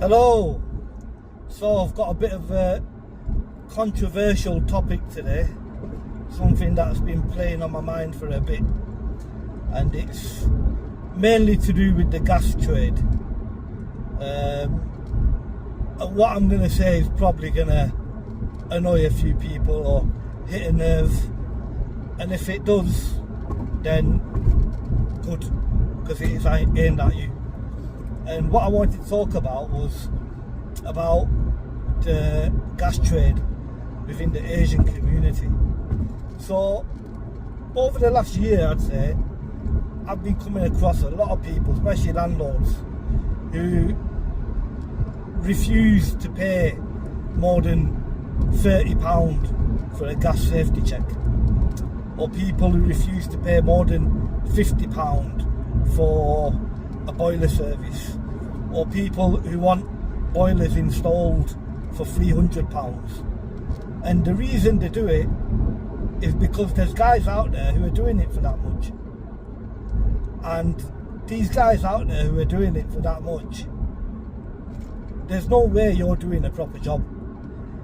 Hello. So I've got a bit of a controversial topic today, something that's been playing on my mind for a bit, and it's mainly to do with the gas trade. And what I'm going to say is probably going to annoy a few people or hit a nerve, and if it does, then good, because it is aimed at you. And what I wanted to talk about was about the gas trade within the Asian community. So over the last year, I'd say, I've been coming across a lot of people, especially landlords, who refuse to pay more than £30 for a gas safety check, or people who refuse to pay more than £50 for a boiler service, or people who want boilers installed for £300. And the reason they do it is because there's guys out there who are doing it for that much, and these guys out there who are doing it for that much, there's no way you're doing a proper job.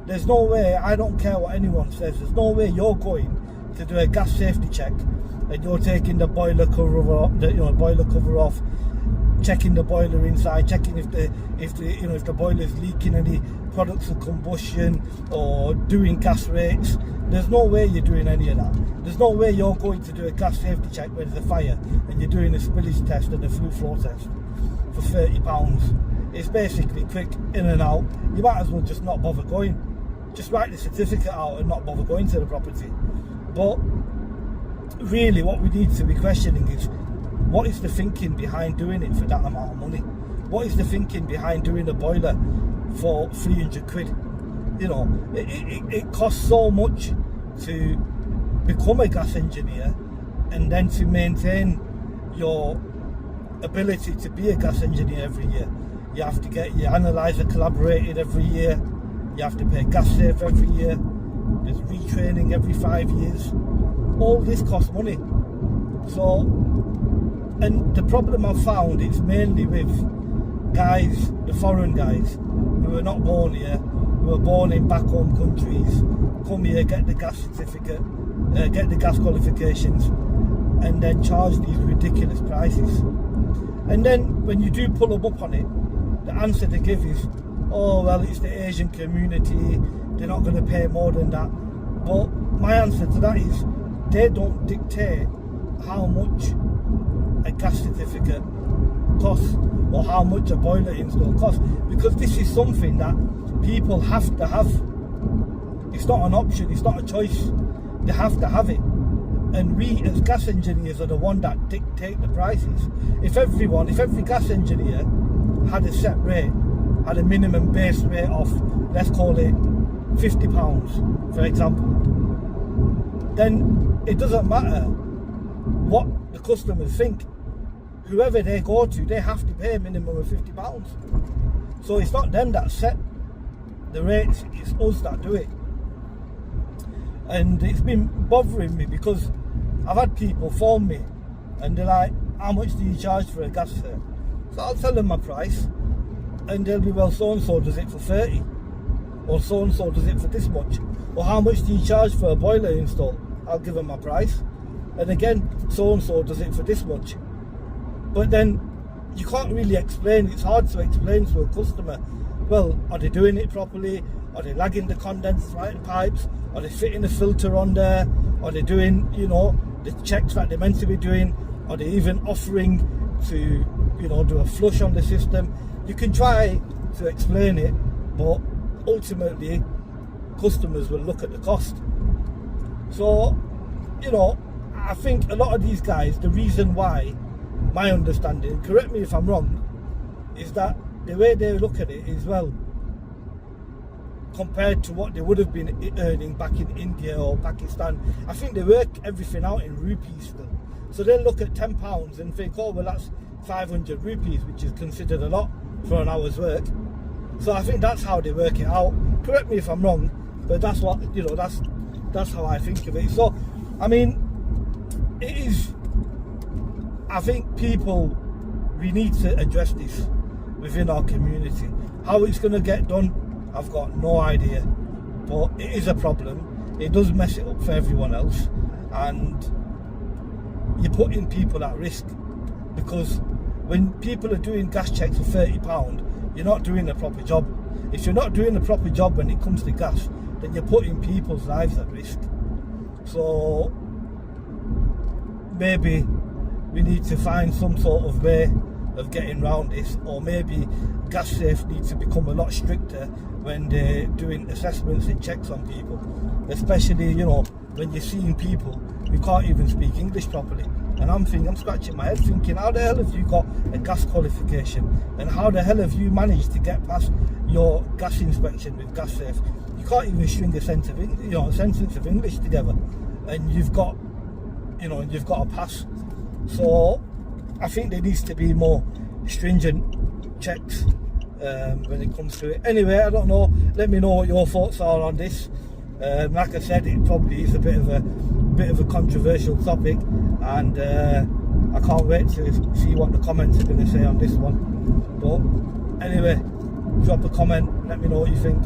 There's no way, I don't care what anyone says, there's no way you're going to do a gas safety check and you're taking the boiler cover off, checking the boiler inside, checking if the boiler is leaking any products of combustion, or doing gas rates. There's no way you're doing any of that. There's no way you're going to do a gas safety check when there's a fire and you're doing a spillage test and a flue flow test for £30. It's basically quick, in and out. You might as well just not bother going. Just write the certificate out and not bother going to the property. But really what we need to be questioning is, what is the thinking behind doing it for that amount of money? What is the thinking behind doing a boiler for 300 quid? You know, it costs so much to become a gas engineer, and then to maintain your ability to be a gas engineer every year. You have to get your analyzer collaborated every year. You have to pay gas safe every year. There's retraining every 5 years. All this costs money. So, and the problem I've found is mainly with guys, the foreign guys, who are not born here, who are born in back home countries, come here, get the gas certificate, get the gas qualifications, and then charge these ridiculous prices. And then when you do pull them up on it, the answer they give is, oh well, it's the Asian community, they're not going to pay more than that. But my answer to that is, they don't dictate how much a gas certificate costs or how much a boiler install costs, because this is something that people have to have. It's not an option, it's not a choice. They have to have it. And we as gas engineers are the one that dictate the prices. If every gas engineer had a set rate, had a minimum base rate of, let's call it £50, for example, then it doesn't matter what the customers think. Whoever they go to, they have to pay a minimum of £50. So it's not them that set the rates, it's us that do it. And it's been bothering me because I've had people phone me and they're like, how much do you charge for a gas sir? So I'll tell them my price, and they'll be, well, so and so does it for 30, or so and so does it for this much. Or how much do you charge for a boiler install? I'll give them my price, and again, so and so does it for this much. But then you can't really explain. It's hard to explain to a customer, well, are they doing it properly? Are they lagging the condensed pipes? Are they fitting a filter on there? Are they doing, the checks that they're meant to be doing? Are they even offering to, do a flush on the system? You can try to explain it, but ultimately customers will look at the cost. So, I think a lot of these guys, the reason why, my understanding, correct me if I'm wrong, is that the way they look at it is, well, compared to what they would have been earning back in India or Pakistan, I think they work everything out in rupees still. So they look at £10 and think, oh well, that's 500 rupees, which is considered a lot for an hour's work. So I think that's how they work it out. Correct me if I'm wrong, but that's what, that's how I think of it. So I mean, it is, I think people, we need to address this. within our community. How it's going to get done, I've got no idea, but it is a problem. It does mess it up for everyone else, and you're putting people at risk, because when people are doing gas checks for £30, you're not doing a proper job. If you're not doing a proper job when it comes to gas, then you're putting people's lives at risk. So maybe we need to find some sort of way of getting around this, or maybe gas safe needs to become a lot stricter when they're doing assessments and checks on people, especially, you know, when you're seeing people who can't even speak English properly. And I'm scratching my head thinking, how the hell have you got a gas qualification, and how the hell have you managed to get past your gas inspection with gas safe? You can't even string a sentence of English together, and you've got a pass. So I think there needs to be more stringent checks when it comes to it. Anyway, I don't know. Let me know what your thoughts are on this. Like I said, it probably is a bit of a controversial topic, and I can't wait to see what the comments are going to say on this one. But anyway, drop a comment. Let me know what you think.